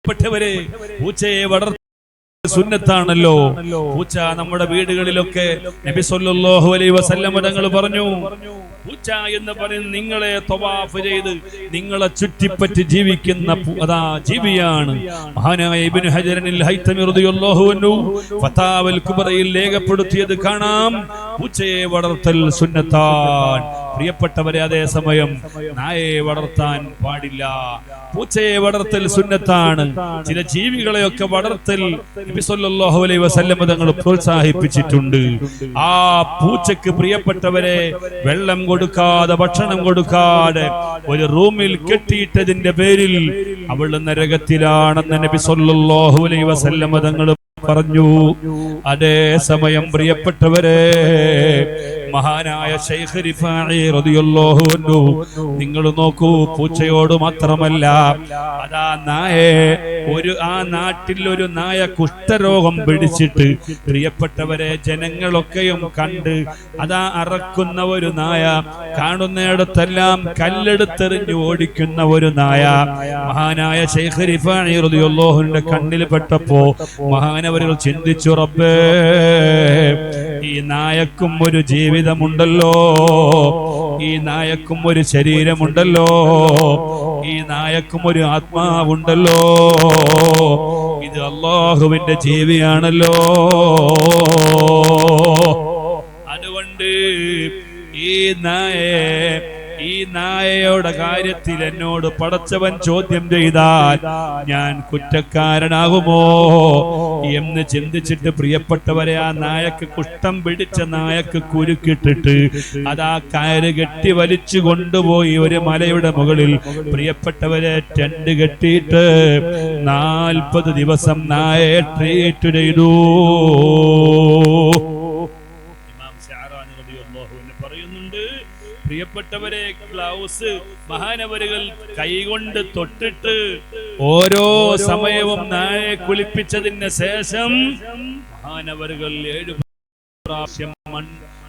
പ്രിയപ്പെട്ടവരെ, പൂച്ചയെ വളർത്തുന്നത് സുന്നത്താണല്ലോ. പൂച്ച നമ്മുടെ വീടുകളിലൊക്കെ നബി സല്ലല്ലാഹു അലൈഹി വസല്ലം തങ്ങൾ പറഞ്ഞു, പൂച്ച എന്ന് പറയുന്നത് നിങ്ങളെ തവാഫ് ചെയ്ത് നിങ്ങളെ ചുറ്റിപ്പറ്റി ജീവിക്കുന്ന ജീവിയാണ്. മഹാനായ ഇബ്നു ഹജറിൽ ഹൈതമി റളിയല്ലാഹു അൻഹു ഫതാവൽ കുബറയിൽ രേഖപ്പെടുത്തിയത് കാണാം, പൂച്ചയെ വളർത്തൽ സുന്നത്താണ്. പ്രിയപ്പെട്ടവരെ, അതേ സമയം നായയെ വളർത്താൻ പാടില്ല. പൂച്ചയെ വളർത്തൽ സുന്നത്താണ്. ചില ജീവികളെയൊക്കെ വളർത്തൽ നബി സല്ലല്ലാഹു അലൈഹി വസല്ലം തങ്ങൾ പ്രോത്സാഹിപ്പിച്ചിട്ടുണ്ട്. ആ പൂച്ചക്ക് പ്രിയപ്പെട്ടവരെ വെള്ളം കൊടുക്കാതെ ഭക്ഷണം കൊടുക്കാതെ ഒരു റൂമിൽ കെട്ടിയിട്ടതിന്റെ പേരിൽ അവൾ നരകത്തിലാണെന്ന് നബി സല്ലല്ലാഹു അലൈഹി വസല്ലം തങ്ങൾ പറഞ്ഞു. അതേ സമയം പ്രിയപ്പെട്ടവരെ, മഹാനായ ശൈഖ് റിഫാഇ റളിയല്ലാഹു അൻഹു നിങ്ങൾ നോക്കൂ, പൂച്ചയോട് മാത്രമല്ല, അതാ ആ നാട്ടിൽ ഒരു നായ കുഷ്ഠരോഗം പിടിച്ചിട്ട് പ്രിയപ്പെട്ടവരെ ജനങ്ങളൊക്കെയും കണ്ട് അതാ അറക്കുന്ന ഒരു നായ, കാണുന്നിടത്തെല്ലാം കല്ലെടുത്തെറിഞ്ഞു ഓടിക്കുന്ന ഒരു നായ. മഹാനായ ശൈഖ് റിഫാഇ റളിയല്ലാഹുവിന്റെ കണ്ണിൽ പെട്ടപ്പോ മഹാനവരുകൾ ചിന്തിച്ചു, റബ്ബേ, ഈ നായക്കും ഒരു ജീവിതമുണ്ടല്ലോ, ഈ നായക്കും ഒരു ശരീരമുണ്ടല്ലോ, ഈ നായക്കും ഒരു ആത്മാവുണ്ടല്ലോ, ഇത് അല്ലാഹുവിന്റെ ജീവിയാണല്ലോ. അതുകൊണ്ട് ഈ നായയുടെ കാര്യത്തിൽ എന്നോട് പടച്ചവൻ ചോദ്യം ചെയ്താൽ ഞാൻ കുറ്റക്കാരനാകുമോ എന്ന് ചിന്തിച്ചിട്ട് പ്രിയപ്പെട്ടവരെ, ആ നായക്ക് കുഷ്ഠം പിടിച്ച നായക്ക് കുരുക്കിട്ടിട്ട് അതാ കയറ് കെട്ടി വലിച്ചു കൊണ്ടുപോയി ഒരു മലയുടെ മുകളിൽ പ്രിയപ്പെട്ടവരെ ടെന്റ് കെട്ടിയിട്ട് 40 ദിവസം നായയെ ട്രീറ്റ് ചെയ്തു. പറയുന്നുണ്ട്, പ്രിയപ്പെട്ടവരെ, ഗ്ലൗസ് മഹാനവരുകൾ കൈകൊണ്ട് തൊട്ടിട്ട് ഓരോ സമയവും നായയെ കുളിപ്പിച്ചതിന് ശേഷം മഹാനവരുകൾ 7 പ്രാവശ്യം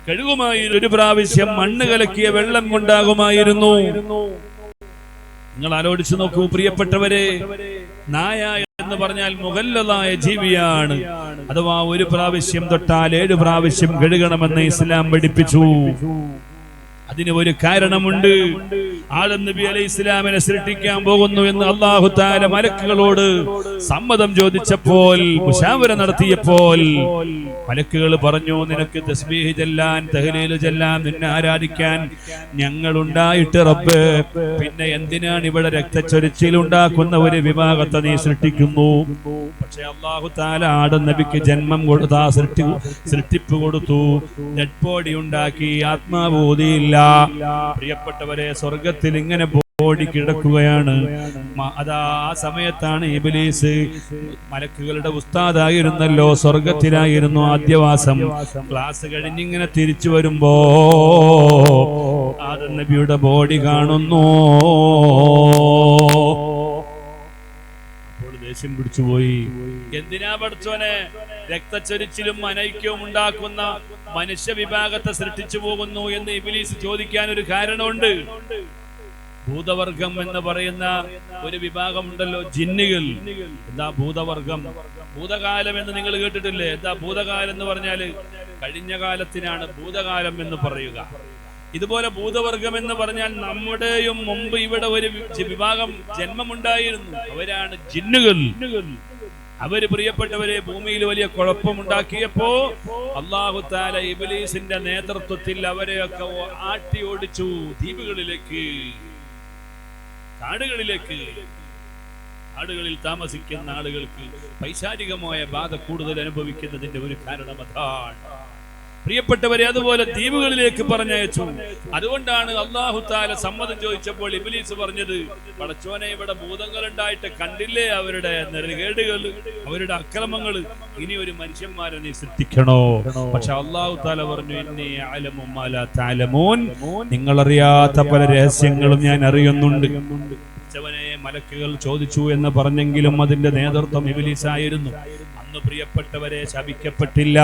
കഴുകുമായിരുന്നു. 1 പ്രാവശ്യം മണ്ണ് കലക്കിയ വെള്ളം കൊണ്ടാകുമായിരുന്നു. നിങ്ങൾ ആലോചിച്ചു നോക്കൂ പ്രിയപ്പെട്ടവരെ, നായ എന്ന് പറഞ്ഞാൽ മുഗല്ലദായ ജീവിയാണ്. അഥവാ 1 പ്രാവശ്യം തൊട്ടാൽ 7 പ്രാവശ്യം കഴുകണമെന്ന് ഇസ്ലാം പഠിപ്പിച്ചു. അതിന് ഒരു കാരണമുണ്ട്. ആദം നബി അലൈഹിസ്സലാമിനെ സൃഷ്ടിക്കാൻ പോകുന്നു എന്ന് അല്ലാഹു തആല മലക്കുകളോട് സമ്മതം ചോദിച്ചപ്പോൾ, മുശാവറ നടത്തിയപ്പോൾ മലക്കുകൾ പറഞ്ഞു, നിനക്ക് തസ്ബീഹ് ചൊല്ലാൻ, തഹ്ലീൽ ചൊല്ലാൻ, നിന്നെ ആരാധിക്കാൻ ഞങ്ങളുണ്ടായിട്ട് റബ്ബ്, പിന്നെ എന്തിനാണ് ഇവിടെ രക്തച്ചൊരിച്ചിൽ ഉണ്ടാക്കുന്ന ഒരു വിഭാഗത്തെ നീ സൃഷ്ടിക്കുന്നു? പക്ഷെ അല്ലാഹു തആല ആദം നബിക്ക് ജന്മം കൊടുത്താ സൃഷ്ടിപ്പ് കൊടുത്തു, ഡെഡ് ബോഡി ഉണ്ടാക്കി, ആത്മാവ് ഊതിയില്ല. പ്രിയപ്പെട്ടവരെ, സ്വർഗത്തിൽ ഇങ്ങനെ ബോഡി കിടക്കുകയാണ്. അതാ ആ സമയത്താണ് ഇബ്ലീസ്, മലക്കുകളുടെ ഉസ്താദായിരുന്നല്ലോ, സ്വർഗത്തിലായിരുന്നു ആദ്യവാസം. ക്ലാസ് കഴിഞ്ഞിങ്ങനെ തിരിച്ചു വരുമ്പോ ആദം നബിയുടെ ബോഡി കാണുന്നു. ദേഷ്യം പിടിച്ചുപോയി. എന്തിനാ പഠിച്ചോനെ രക്തച്ചൊരിച്ചിലും അനൈക്യവും ഉണ്ടാക്കുന്ന മനുഷ്യ വിഭാഗത്തെ സൃഷ്ടിച്ചു പോകുന്നു എന്ന് ഇബ്ലീസ് ചോദിക്കാൻ ഒരു കാരണമുണ്ട്. ഭൂതവർഗം എന്ന് പറയുന്ന ഒരു വിഭാഗം ഉണ്ടല്ലോ, ജിന്നുകൾ. എന്താ ഭൂതവർഗം? ഭൂതകാലം എന്ന് നിങ്ങൾ കേട്ടിട്ടില്ലേ? എന്താ ഭൂതകാലം എന്ന് പറഞ്ഞാല് കഴിഞ്ഞ കാലത്തിനാണ് ഭൂതകാലം എന്ന് പറയുക. ഇതുപോലെ ഭൂതവർഗം എന്ന് പറഞ്ഞാൽ നമ്മുടെയും മുമ്പ് ഇവിടെ ഒരു വിഭാഗം ജന്മമുണ്ടായിരുന്നു, അവരാണ് ജിന്നുകൾ. അവര് പ്രിയപ്പെട്ടവരെ ഭൂമിയിൽ വലിയ കുഴപ്പമുണ്ടാക്കിയപ്പോ അല്ലാഹു തആല ഇബ്ലീസിന്റെ നേതൃത്വത്തിൽ അവരെയൊക്കെ ആട്ടി ഓടിച്ചു ദ്വീപുകളിലേക്ക്, കാടുകളിലേക്ക്. കാടുകളിൽ താമസിക്കുന്ന ആളുകൾക്ക് പൈശാചികമായ ബാധ കൂടുതൽ അനുഭവിക്കുന്നതിന്റെ ഒരു കാരണം അതാണ്. പ്രിയപ്പെട്ടവരെ, അതുപോലെ ദ്വീപുകളിലേക്ക് പറഞ്ഞയച്ചു. അതുകൊണ്ടാണ് അല്ലാഹു തആല സമ്മതം ചോദിച്ചപ്പോൾ ഇബ്ലീസ് പറഞ്ഞത്, പടച്ചോനെ, ഇവിടെ ഭൂതങ്ങൾ ഉണ്ടായിട്ട് കണ്ടില്ലേ അവരുടെ നെറുകേടുകൾ, അവരുടെ അക്രമങ്ങൾ, ഇനി ഒരു മനുഷ്യന്മാരെ നീ സൃഷ്ടിക്കണോ? പക്ഷെ അല്ലാഹു തആല പറഞ്ഞു, ഇന്നി അഅലമു മാ ലാ തഅലമൂൻ, നിങ്ങൾ അറിയാത്ത പല രഹസ്യങ്ങളും ഞാൻ അറിയുന്നുണ്ട്. മലക്കുകൾ ചോദിച്ചു എന്ന് പറഞ്ഞെങ്കിലും അതിന്റെ നേതൃത്വം ഇബ്ലീസ് ആയിരുന്നു. അന്ന് പ്രിയപ്പെട്ടവരെ ശപിക്കപ്പെട്ടില്ല.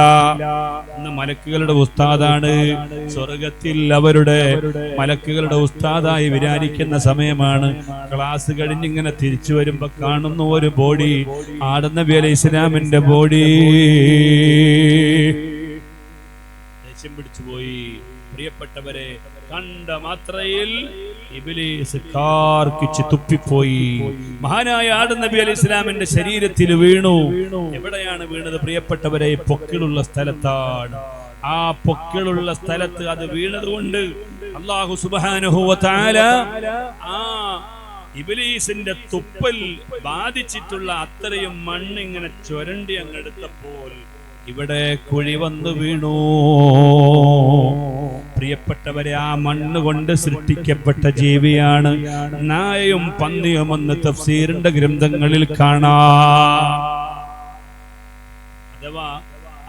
അന്ന് മലക്കുകളുടെ ഉസ്താദാണ്. സ്വർഗത്തിൽ അവരുടെ മലക്കുകളുടെ ഉസ്താദായി വിരാജിക്കുന്ന സമയമാണ്. ക്ലാസ് കഴിഞ്ഞിങ്ങനെ തിരിച്ചു വരുമ്പോ കാണുന്ന ഒരു ബോഡി, ആദം നബി അലൈഹി ഇസ്ലാമിന്റെ ബോഡി. ദേഷ്യം പിടിച്ചുപോയി. പ്രിയപ്പെട്ടവരെ, കണ്ട മാത്രയിൽ ഇബ്ലീസ് കാർക്കിച്ച് തുപ്പിപ്പോയി. മഹാനായ ആദം നബി അലൈഹി ഇസ്ലാമിന്റെ ശരീരത്തിൽ വീണു. എവിടെയാണ് വീണത് പ്രിയപ്പെട്ടവരെ? പൊക്കിളുള്ള സ്ഥലത്താണ്. ആ പൊക്കിളുള്ള സ്ഥലത്ത് അത് വീണതുകൊണ്ട് അല്ലാഹു സുബ്ഹാനഹു വ തആല ആ ഇബ്ലീസിന്റെ തുപ്പൽ ബാധിച്ചിട്ടുള്ള അത്രയും മണ്ണ് ഇങ്ങനെ ചുരണ്ടി അങ്ങെടുത്തപ്പോൾ ഇവിടെ കുഴി വന്നു വീണു. പ്രിയപ്പെട്ടവരെ, ആ മണ്ണ് കൊണ്ട് സൃഷ്ടിക്കപ്പെട്ട ജീവിയാണ് നായയും പന്നിയുമെന്ന് തഫ്സീറിന്റെ ഗ്രന്ഥങ്ങളിൽ കാണാം. അഥവാ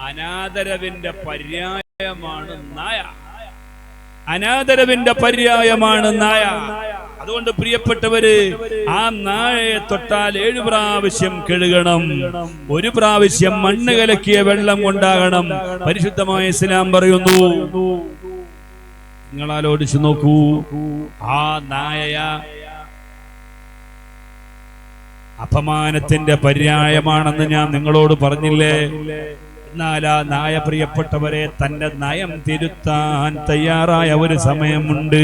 അനാദരവിന്റെ പര്യായമാണ് നായ. അനാദരവിന്റെ പര്യായമാണ് നായ. അതുകൊണ്ട് പ്രിയപ്പെട്ടവര്, ആ നായയെ തൊട്ടാൽ 7 പ്രാവശ്യം കഴുകണം. 1 പ്രാവശ്യം മണ്ണ് കലക്കിയ വെള്ളം കൊണ്ടാകണം. പരിശുദ്ധമായ ഇസ്ലാം പറയുന്നു. നിങ്ങൾ ആലോചിച്ചു നോക്കൂ, ആ നായ അപമാനത്തിന്റെ പര്യായമാണെന്ന് ഞാൻ നിങ്ങളോട് പറഞ്ഞില്ലേ? എന്നാൽ ആ നായ പ്രിയപ്പെട്ടവരെ തന്റെ നയം തിരുത്താൻ തയ്യാറായ ഒരു സമയമുണ്ട്.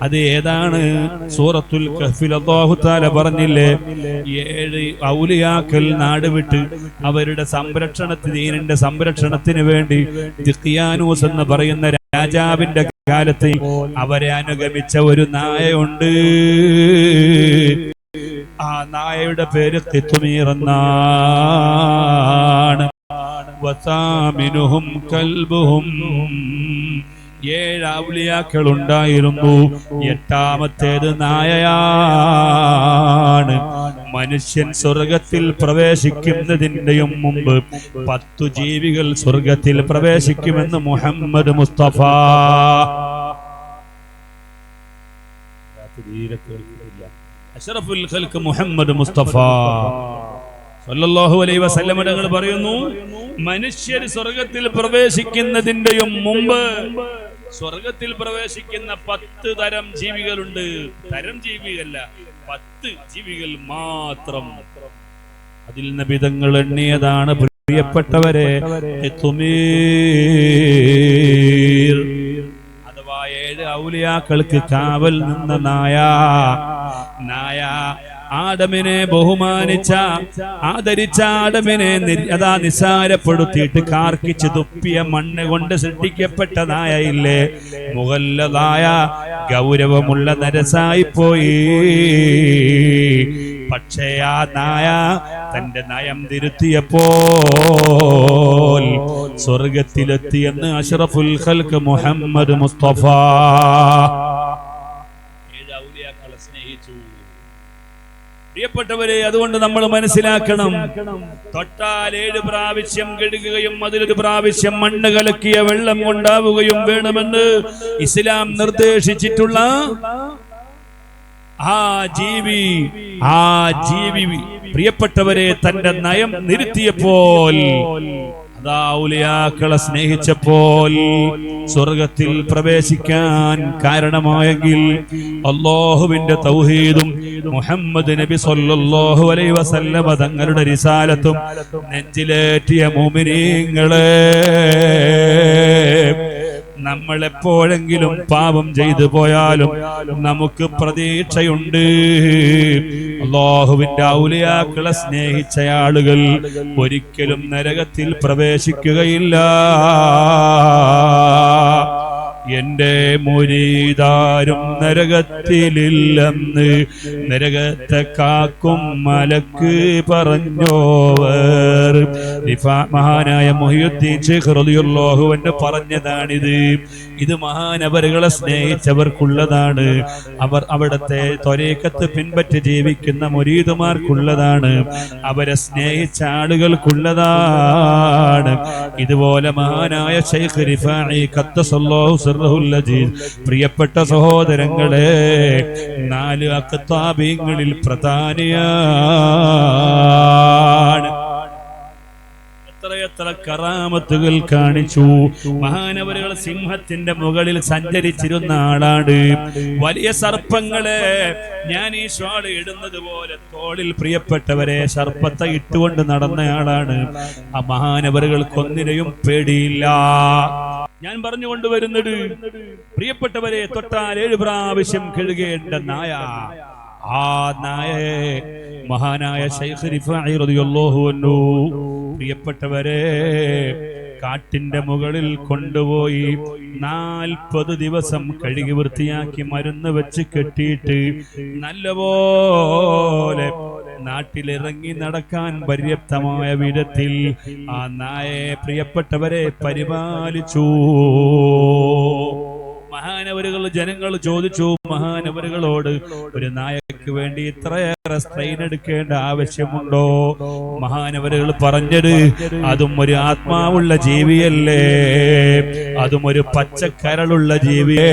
അത് ഏതാണ്? സൂറത്തുൽ കഹ്ഫിൽ അല്ലാഹു തആല പറഞ്ഞില്ലേ, 7 ഔലിയാക്കൾ നാട് വിട്ട് അവരുടെ ദീനിന്റെ സംരക്ഷണത്തിന് വേണ്ടി ദിഖ്യാനൂസ് എന്ന് പറയുന്ന രാജാവിന്റെ കാലത്ത് അവരെ അനുഗമിച്ച ഒരു നായയുണ്ട്. ആ നായയുടെ പേര് ഖിത്മീർ എന്നാണ്. വസാമിനുഹും കൽബുഹും. 7 ഔലിയാക്കൾ ഉണ്ടായിരുന്നു. 8ാമത്തേത് നായയാണ്. മനുഷ്യൻ സ്വർഗത്തിൽ പ്രവേശിക്കുന്നതിന്റെയും മുമ്പ് 10 ജീവികൾ സ്വർഗത്തിൽ പ്രവേശിക്കുമെന്ന് മുഹമ്മദ് മുസ്തഫ. അഷ്റഫുൽ ഖൽഖ് മുഹമ്മദ് മുസ്തഫ സല്ലല്ലാഹു അലൈഹി വസല്ലം തങ്ങൾ പറയുന്നു, മനുഷ്യർ സ്വർഗത്തിൽ പ്രവേശിക്കുന്നതിന്റെയും മുമ്പ് സ്വർഗത്തിൽ പ്രവേശിക്കുന്ന 10 തരം ജീവികളുണ്ട്. തരം ജീവികളല്ല, 10 ജീവികൾ മാത്രം. അതിൽ നബി തങ്ങൾ എണ്ണിയതാണ് പ്രിയപ്പെട്ടവരെ ഖിത്മീർ. അഥവാ 7 ഔലിയാക്കൾക്ക് കാവൽ നിന്ന നായ ആദമിനെ ബഹുമാനിച്ച ആദരിച്ച ആദമിനെ നിസാരപ്പെടുത്തിയിട്ട് കാർക്കിച്ച് തുപ്പിയ മണ്ണ് കൊണ്ട് സൃഷ്ടിക്കപ്പെട്ട നായയില്ലേ, മുഗല്ലദായ ഗൗരവമുള്ള നരസായിപ്പോയി. പക്ഷേ ആ നായ തന്റെ നയം തിരുത്തിയപ്പോൾ സ്വർഗത്തിലെത്തിയെന്ന് അഷ്റഫുൽ ഖൽഖ് മുഹമ്മദ് മുസ്തഫ. 7 ഔലിയാക്കളെ സ്നേഹിച്ചു. പ്രിയപ്പെട്ടവരെ, അതുകൊണ്ട് നമ്മൾ മനസ്സിലാക്കണം, തൊട്ടാൽ 7 പ്രാവശ്യം കഴുകുകയും അതിലൊരു പ്രാവശ്യം മണ്ണ് കലക്കിയ വെള്ളം കൊണ്ടാവുകയും വേണമെന്ന് ഇസ്ലാം നിർദ്ദേശിച്ചിട്ടുള്ള ആ ജീവി പ്രിയപ്പെട്ടവരെ തന്റെ നയം നിരുത്തിയപ്പോൾ, അതാ ഔലിയാക്കളെ സ്നേഹിച്ചപ്പോൾ സ്വർഗത്തിൽ പ്രവേശിക്കാൻ കാരണമായെങ്കിൽ അല്ലാഹുവിന്റെ തൗഹീദും മുഹമ്മദ് നബി സല്ലല്ലാഹു അലൈഹി വസല്ലമ തങ്ങളുടെ റിസാലത്തും നെഞ്ചിലേറ്റിയ മുഅ്മിനീങ്ങളെ, നമ്മൾ എപ്പോഴെങ്കിലും പാപം ചെയ്തു പോയാലും നമുക്ക് പ്രതീക്ഷയുണ്ട്. അല്ലാഹുവിന്റെ ഔലിയാക്കളെ സ്നേഹിച്ച ആളുകൾ ഒരിക്കലും നരകത്തിൽ പ്രവേശിക്കുകയില്ല. എന്റെ മുരീദാരും നരകത്തിലില്ലെന്ന് നരകത്തെ കാക്കും മലക്ക് പറഞ്ഞോവർ. മഹാനായ മുഹിയുദ്ദീൻ ശൈഖ് റളിയല്ലാഹു അൻഹു പറഞ്ഞതാണിത്. ഇത് മഹാനവറുകളെ സ്നേഹിച്ചവർക്കുള്ളതാണ്. അവർ അവിടത്തെ ത്വരീഖത്ത് പിൻപറ്റി ജീവിക്കുന്ന മുരീദുമാർക്കുള്ളതാണ്. അവരെ സ്നേഹിച്ച ആളുകൾക്കുള്ളതാണ്. ഇതുപോലെ മഹാനായ ശൈഖ് റിഫാഇ ഖദ്ദസല്ലാഹു സിർറഹുൽ അസീസ്, പ്രിയപ്പെട്ട സഹോദരങ്ങളെ, 4 അഖ്താബീങ്ങളിൽ പ്രധാനിയാണ്. എത്ര കറാമത്തുകൾ കാണിച്ചു. മഹാനവരുകൾ സിംഹത്തിന്റെ മുകളിൽ സഞ്ചരിച്ചിരുന്ന ആളാണ്. വലിയ സർപ്പങ്ങളെ ഞാൻ ഈ ഷാള് ഇടുന്നത് പോലെ തോളിൽ പ്രിയപ്പെട്ടവരെ സർപ്പത്തെ ഇട്ടുകൊണ്ട് നടന്നയാളാണ്. ആ മഹാനവറുകൾക്കൊന്നിനെയും പേടിയില്ല. ഞാൻ പറഞ്ഞുകൊണ്ടുവരുന്നത് പ്രിയപ്പെട്ടവരെ, തൊട്ടാൽ 7 പ്രാവശ്യം കഴുകേണ്ട നായ. ആ നായയെ മഹാനായ ശൈഖ് റിഫാഇ റളിയല്ലാഹു അൻഹു പ്രിയപ്പെട്ടവരെ കാട്ടിന്റെ മുകളിൽ കൊണ്ടുപോയി 40 ദിവസം കഴുകി വൃത്തിയാക്കി മരുന്ന് വെച്ച് കെട്ടിയിട്ട് നല്ലപോലെ നാട്ടിലിറങ്ങി നടക്കാൻ പര്യാപ്തമായ വിധത്തിൽ ആ നായയെ പ്രിയപ്പെട്ടവരെ പരിപാലിച്ചു. മഹാനവരുകൾ ജനങ്ങൾ ചോദിച്ചു മഹാനവരുകളോട്, ഒരു നായക്ക് വേണ്ടി ഇത്രയേറെ സ്ട്രെയിൻ എടുക്കേണ്ട ആവശ്യമുണ്ടോ? മഹാനവരുകൾ പറഞ്ഞത്, അതും ഒരു ആത്മാവുള്ള ജീവിയല്ലേ, അതും ഒരു പച്ചക്കരളുള്ള ജീവിയേ,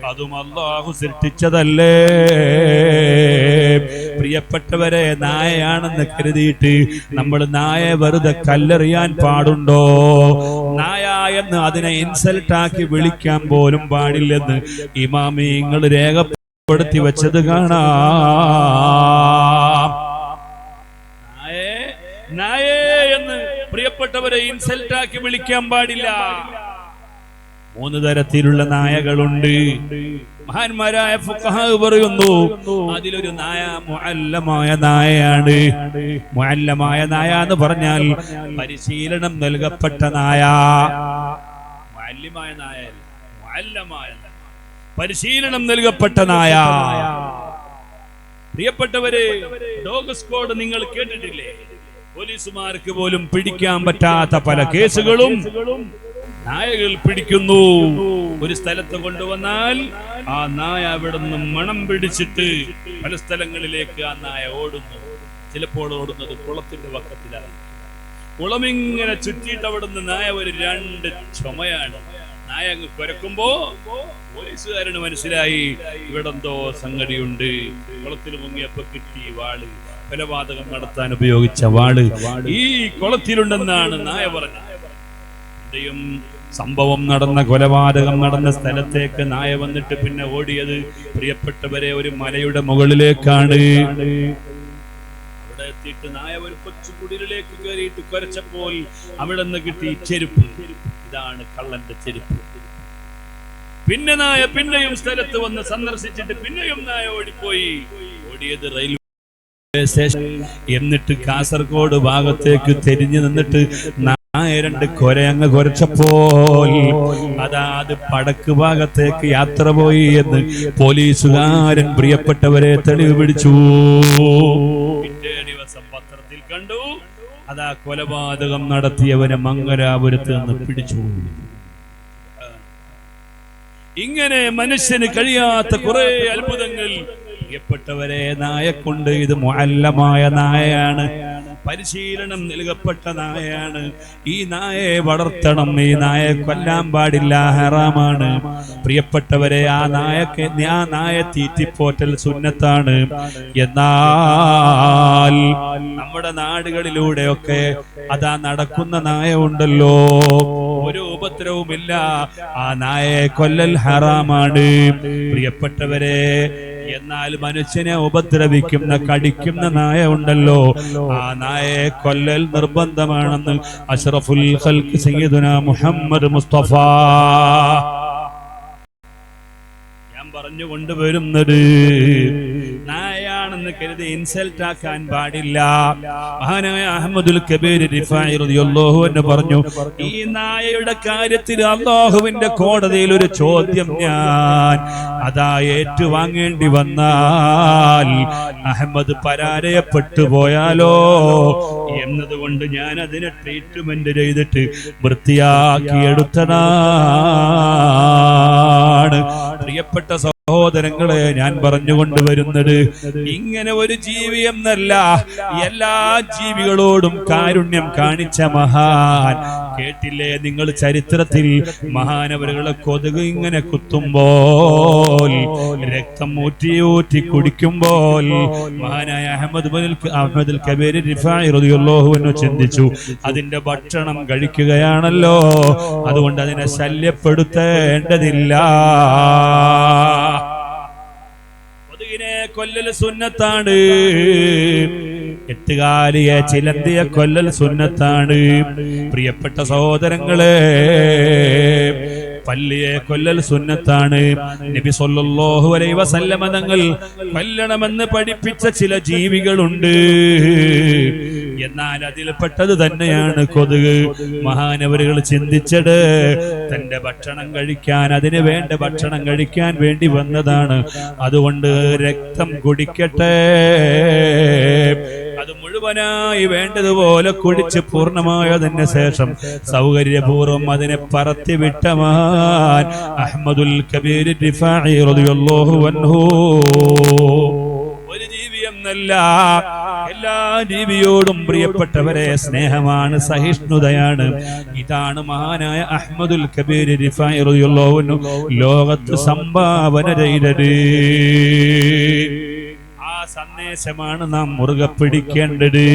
അതും അല്ലാഹു സൃഷ്ടിച്ചതല്ലേ. പ്രിയപ്പെട്ടവരെ, നായയാണെന്ന് കരുതിയിട്ട് നമ്മൾ നായയെ വെറുതെ കല്ലെറിയാൻ പാടുണ്ടോ? നായ എന്ന് അതിനെ ഇൻസൾട്ടാക്കി വിളിക്കാൻ പോലും പാടില്ലെന്ന് ഇമാമിങ്ങൾ രേഖപ്പെടുത്തി വെച്ചത് കാണാം. നായേ എന്ന് പ്രിയപ്പെട്ടവരെ ഇൻസൾട്ടാക്കി വിളിക്കാൻ പാടില്ല. 3 തരത്തിലുള്ള നായകളുണ്ട്. മഹാന്മാരായ ഫുഖഹാ പറയുന്നു, അതിലൊരു നായ മുഅല്ലമായ നായയാണ്. മുഅല്ലമായ നായ എന്ന് പറഞ്ഞാൽ പരിശീലനം നൽകപ്പെട്ട നായ. മുഅല്ലിമായ നായ, മുഅല്ലമായ പരിശീലനം നൽകപ്പെട്ട നായ. പ്രിയപ്പെട്ടവരെ, ഡോഗ് സ്ക്വാഡ് നിങ്ങൾ കേട്ടിട്ടില്ലേ? പോലീസുമാർക്ക് പോലും പിടിക്കാൻ പറ്റാത്ത പല കേസുകളും നായകൾ പിടിക്കുന്നു. ഒരു സ്ഥലത്ത് കൊണ്ടുവന്നാൽ ആ നായ അവിടെ നിന്ന് മണം പിടിച്ചിട്ട് പല സ്ഥലങ്ങളിലേക്ക് ആ നായ ഓടുന്നു. ചിലപ്പോൾ ഓടുന്നത് കുളത്തിന്റെ പക്കത്തിലാണ്. കുളമിങ്ങനെ ചുറ്റിയിട്ട് അവിടെ നിന്ന് നായ ഒരു 2 ചുമയാണ്. നായ അങ്ങ് കുരക്കുമ്പോ പോലീസുകാരന് മനസ്സിലായി ഇവിടെ എന്തോ സംഗതിയുണ്ട്. കുളത്തിൽ മുങ്ങിയപ്പോ കിട്ടി വാള്, കൊലപാതകം നടത്താൻ ഉപയോഗിച്ച വാള് ഈ കുളത്തിലുണ്ടെന്നാണ് നായ പറഞ്ഞത്. സംഭവം നടന്ന, കൊലപാതകം നടന്ന സ്ഥലത്തേക്ക് നായ വന്നിട്ട് പിന്നെ ഓടിയത് പ്രിയപ്പെട്ടവരെ ഒരു മലയുടെ മുകളിലേക്കാണ്. അവിടെ എത്തിയിട്ട് നായ ഒരു കൊച്ചു കുടിലിലേക്ക് കയറിയിട്ട് കുരച്ചപ്പോൾ അവിടെ നിന്ന് കിട്ടി ചെരുപ്പ്. ഇതാണ് കള്ളന്റെ ചെരുപ്പ്. പിന്നെ നായ പിന്നെയും സ്ഥലത്ത് വന്ന് സന്ദർശിച്ചിട്ട് പിന്നെയും നായ ഓടിപ്പോയി. ഓടിയത് റെയിൽവേ സ്റ്റേഷൻ. എന്നിട്ട് കാസർഗോഡ് ഭാഗത്തേക്ക് തിരിഞ്ഞു നിന്നിട്ട് നായ 2 കൊരയങ്ങ് കുരച്ചപ്പോൾ അത് പടക്ക് ഭാഗത്തേക്ക് യാത്ര പോയി എന്ന് പോലീസുകാരൻ പ്രിയപ്പെട്ടവരെ തെളിവ് പിടിച്ചു. പിറ്റേ ദിവസം പത്രത്തിൽ കണ്ടു, അതാ കൊലപാതകം നടത്തിയവനെ മംഗലാപുരത്ത് നിന്ന് പിടിച്ചു. ഇങ്ങനെ മനുഷ്യന് കഴിയാത്ത കുറെ അത്ഭുതങ്ങൾ പ്രിയപ്പെട്ടവരെ നായക്കൊണ്ട്. ഇത് മുഅല്ലമായ നായയാണ്, പരിശീലനം നൽകപ്പെട്ട നായയാണ്. ഈ നായയെ വളർത്തണം, ഈ നായയെ കൊല്ലാൻ പാടില്ല, ഹറാമാണ്. പ്രിയപ്പെട്ടവരെ, ആ നായ തീറ്റിപ്പോറ്റൽ സുന്നത്താണ്. എന്നാൽ നമ്മുടെ നാടുകളിലൂടെയൊക്കെ അതാ നടക്കുന്ന നായ ഉണ്ടല്ലോ, ഒരു ഉപദ്രവവുമില്ല, ആ നായയെ കൊല്ലൽ ഹറാമാണ്. പ്രിയപ്പെട്ടവരെ, എന്നാൽ മനുഷ്യനെ ഉപദ്രവിക്കുന്ന, കടിക്കുന്ന നായ ഉണ്ടല്ലോ, ആ നായയെ കൊല്ലൽ നിർബന്ധമാണെന്ന് അഷ്റഫുൽ ഖൽഖ് സയ്യിദുനാ മുഹമ്മദ് മുസ്തഫ ഞാൻ പറഞ്ഞു കൊണ്ടുവരുന്നത്. നായാണെന്ന് കരുതി ഇൻസൾട്ട് ആക്കാൻ പാടില്ല. മഹാനായ അഹ്മദുൽ കബീർ റിഫാഇ റളിയല്ലാഹു അൻഹു പറഞ്ഞു, ഈ നായയുടെ കാര്യത്തിൽ അല്ലാഹുവിന്റെ കോടതിയിൽ ഒരു ചോദ്യം ഞാൻ അതാ ഏറ്റുവാങ്ങേണ്ടി വന്നാൽ അഹമ്മദ് പരാജയപ്പെട്ടു പോയാലോ എന്നതുകൊണ്ട് ഞാൻ അതിനെ ട്രീറ്റ്മെന്റ് ചെയ്തിട്ട് വൃത്തിയാക്കിയെടുത്തതാണ്. പ്രിയപ്പെട്ട സഹോദരങ്ങളെ, ഞാൻ പറഞ്ഞുകൊണ്ടുവരുന്നത്, ഇങ്ങനെ ഒരു ജീവി എന്നല്ല, എല്ലാ ജീവികളോടും കാരുണ്യം കാണിച്ച മഹാൻ കേട്ടില്ലേ നിങ്ങൾ ചരിത്രത്തിൽ മഹാനവറുകളെ കൊതുക് ഇങ്ങനെ കുത്തുമ്പോൾ, രക്തം ഊറ്റി കുടിക്കുമ്പോൾ മഹാനായ അഹ്മദുൽ കബീർ റിഫാഇ റളിയല്ലാഹു അൻഹു ചിന്തിച്ചു, അതിന്റെ ഭക്ഷണം കഴിക്കുകയാണല്ലോ, അതുകൊണ്ട് അതിനെ ശല്യപ്പെടുത്തേണ്ടതില്ല. കൊതുകിനെ കൊല്ലൽ സുന്നത്താണ്, എട്ടുകാലിയെ ചിലന്തിയെ കൊല്ലൽ സുന്നത്താണ്. പ്രിയപ്പെട്ട സഹോദരങ്ങളെ, പല്ലിയെ കൊല്ലൽ സുന്നത്താണ്. നബി സല്ലല്ലാഹു അലൈഹി വസല്ലമ തങ്ങൾ കൊല്ലണമെന്ന് പഠിപ്പിച്ച ചില ജീവികളുണ്ട്, എന്നാൽ അതിൽപ്പെട്ടത് തന്നെയാണ് കൊതുക്. മഹാനവറുകൾ ചിന്തിച്ചത് തന്റെ ഭക്ഷണം കഴിക്കാൻ, അതിന് വേണ്ട ഭക്ഷണം കഴിക്കാൻ വേണ്ടി വന്നതാണ്, അതുകൊണ്ട് രക്തം കുടിക്കട്ടെ, അത് മുഴുവനായി വേണ്ടതുപോലെ കുടിച്ച് പൂർണ്ണമായതിന് ശേഷം സൗകര്യപൂർവ്വം അതിനെ പറത്തി വിട്ട മഹാൻ അഹ്മദുൽ കബീർ റിഫാഇ റളിയല്ലാഹു അൻഹു. ഒരു ജീവി എന്നല്ല, എല്ലാ ജീവിയോടും പ്രിയപ്പെട്ടവരെ സ്നേഹമാണ്, സഹിഷ്ണുതയാണ്. ഇതാണ് മഹാനായ അഹ്മദുൽ കബീർ റിഫാഇ റളിയല്ലാഹു അൻഹു ലോകത്ത് സംഭാവന ചെയ്തത്. ആ സന്ദേശമാണ് നാം മുറുകെ പിടിക്കേണ്ടത്.